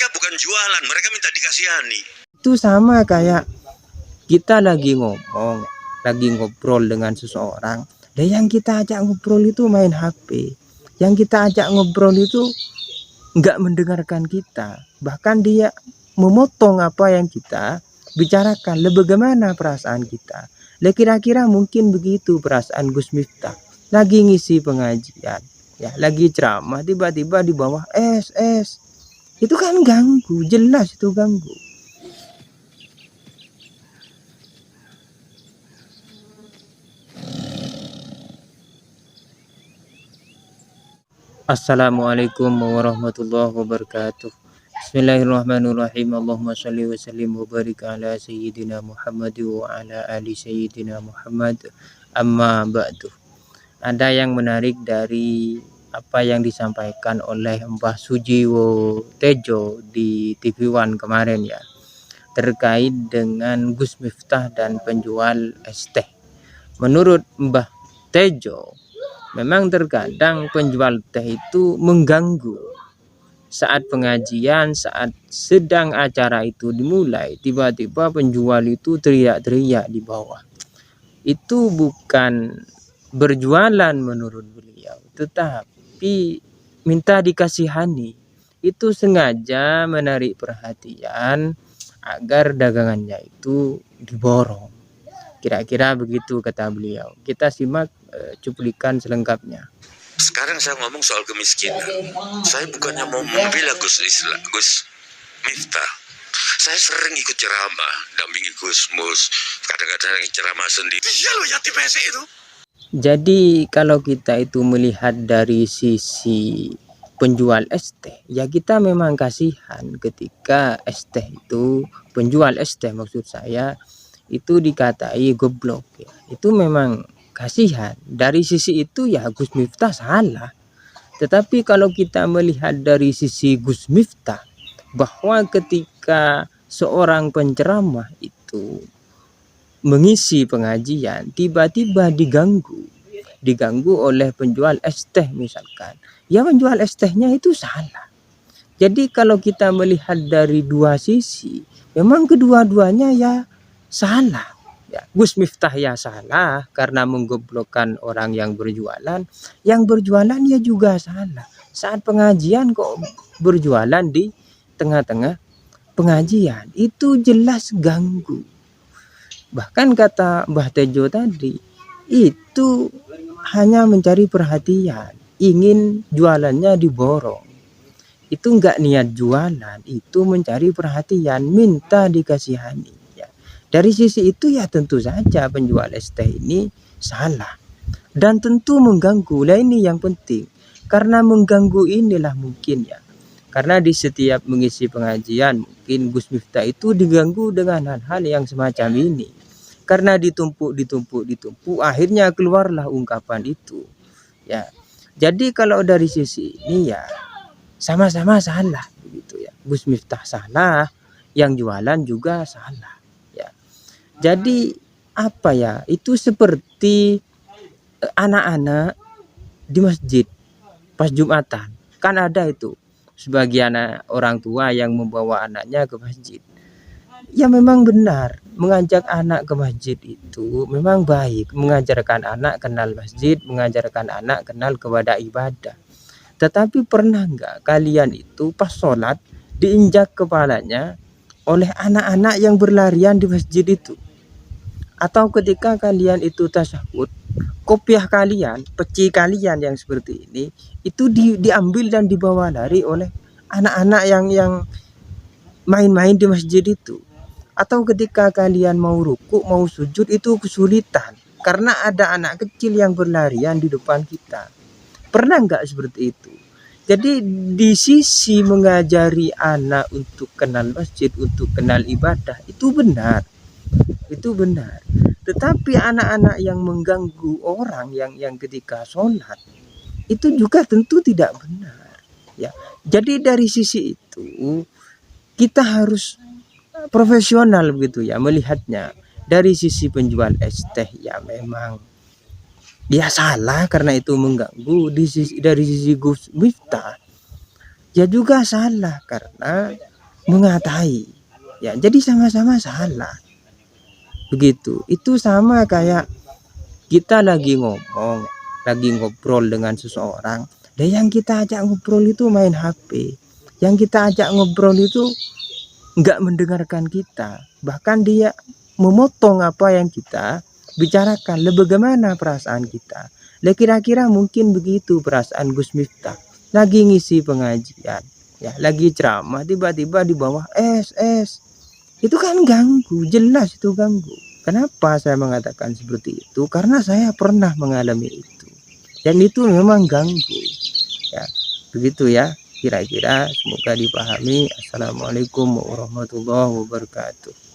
Mereka bukan jualan, mereka minta dikasihani. Itu sama kayak kita lagi ngomong, lagi ngobrol dengan seseorang, dan yang kita ajak ngobrol itu main HP. Yang kita ajak ngobrol itu nggak mendengarkan kita, bahkan dia memotong apa yang kita bicarakan. Bagaimana perasaan kita? Kira-kira mungkin begitu perasaan Gus Miftah. Lagi ngisi pengajian, ya, lagi ceramah, tiba-tiba di bawah es. Itu kan ganggu, jelas itu ganggu. Assalamualaikum warahmatullahi wabarakatuh. Bismillahirrahmanirrahim. Allahumma sholli wa sallim wa barik ala sayyidina Muhammad wa ala ali sayyidina Muhammad. Amma ba'du. Ada yang menarik dari apa yang disampaikan oleh Mbah Sujiwo Tejo di TV One kemarin, ya, terkait dengan Gus Miftah dan penjual es teh. Menurut Mbah Tejo, memang terkadang penjual teh itu mengganggu. Saat pengajian, saat sedang acara itu dimulai, tiba-tiba penjual itu teriak-teriak di bawah. Itu bukan berjualan menurut beliau, tetapi minta dikasihani. Itu sengaja menarik perhatian agar dagangannya itu diborong. Kira-kira begitu kata beliau. Kita simak cuplikan selengkapnya. Sekarang saya ngomong soal kemiskinan. Saya bukannya mau membela Gus Miftah. Saya sering ikut ceramah, dampingi Gus Mus. Kadang-kadang ceramah sendiri. Iya loh, yatim piatu itu. Jadi kalau kita itu melihat dari sisi penjual es teh, ya kita memang kasihan ketika es teh itu, penjual es teh maksud saya, itu dikatai goblok, ya. Itu memang kasihan. Dari sisi itu ya Gus Miftah salah. Tetapi kalau kita melihat dari sisi Gus Miftah, bahwa ketika seorang penceramah itu mengisi pengajian, tiba-tiba diganggu oleh penjual es teh misalkan, ya penjual es tehnya itu salah. Jadi kalau kita melihat dari dua sisi, memang kedua-duanya ya salah, ya. Gus Miftah ya salah karena menggoblokkan orang yang berjualan ya juga salah. Saat pengajian kok berjualan di tengah-tengah pengajian, itu jelas ganggu. Bahkan kata Mbah Tejo tadi, itu hanya mencari perhatian, ingin jualannya diborong. Itu enggak niat jualan, itu mencari perhatian, minta dikasihani, ya. Dari sisi itu ya tentu saja penjual es teh ini salah dan tentu mengganggu. Lah ini yang penting, karena mengganggu inilah mungkin, ya, karena di setiap mengisi pengajian mungkin Gus Miftah itu diganggu dengan hal-hal yang semacam ini. Karena ditumpuk, akhirnya keluarlah ungkapan itu, ya. Jadi kalau dari sisi ini ya sama-sama salah begitu, ya. Gus Miftah salah, yang jualan juga salah, ya. Jadi apa ya, itu seperti anak-anak di masjid pas Jumatan. Kan ada itu sebagian orang tua yang membawa anaknya ke masjid. Ya memang benar, mengajak anak ke masjid itu memang baik, mengajarkan anak kenal masjid, mengajarkan anak kenal kepada ibadah. Tetapi pernah enggak kalian itu pas sholat diinjak kepalanya oleh anak-anak yang berlarian di masjid itu? Atau ketika kalian itu tasyahud, kopiah kalian, peci kalian yang seperti ini, itu diambil dan dibawa lari oleh anak-anak yang main-main di masjid itu. Atau ketika kalian mau ruku, mau sujud, itu kesulitan karena ada anak kecil yang berlarian di depan kita. Pernah enggak seperti itu? Jadi di sisi mengajari anak untuk kenal masjid, untuk kenal ibadah, itu benar. Itu benar. Tetapi anak-anak yang mengganggu orang yang ketika sholat, itu juga tentu tidak benar, ya. Jadi dari sisi itu kita harus profesional begitu, ya, melihatnya. Dari sisi penjual es teh ya memang dia salah karena itu mengganggu. Dari sisi Gus Miftah ya juga salah karena mengatai. Ya, jadi sama-sama salah. Begitu. Itu sama kayak kita lagi ngomong, lagi ngobrol dengan seseorang, dan yang kita ajak ngobrol itu main HP. Yang kita ajak ngobrol itu nggak mendengarkan kita. Bahkan dia memotong apa yang kita bicarakan. Bagaimana perasaan kita? Lah kira-kira mungkin begitu perasaan Gus Miftah. Lagi ngisi pengajian, ya, lagi ceramah, tiba-tiba di bawah es. Itu kan ganggu, jelas itu ganggu. Kenapa saya mengatakan seperti itu? Karena saya pernah mengalami itu. Dan itu memang ganggu. Ya, begitu ya. Kira-kira semoga dipahami. Assalamualaikum warahmatullahi wabarakatuh.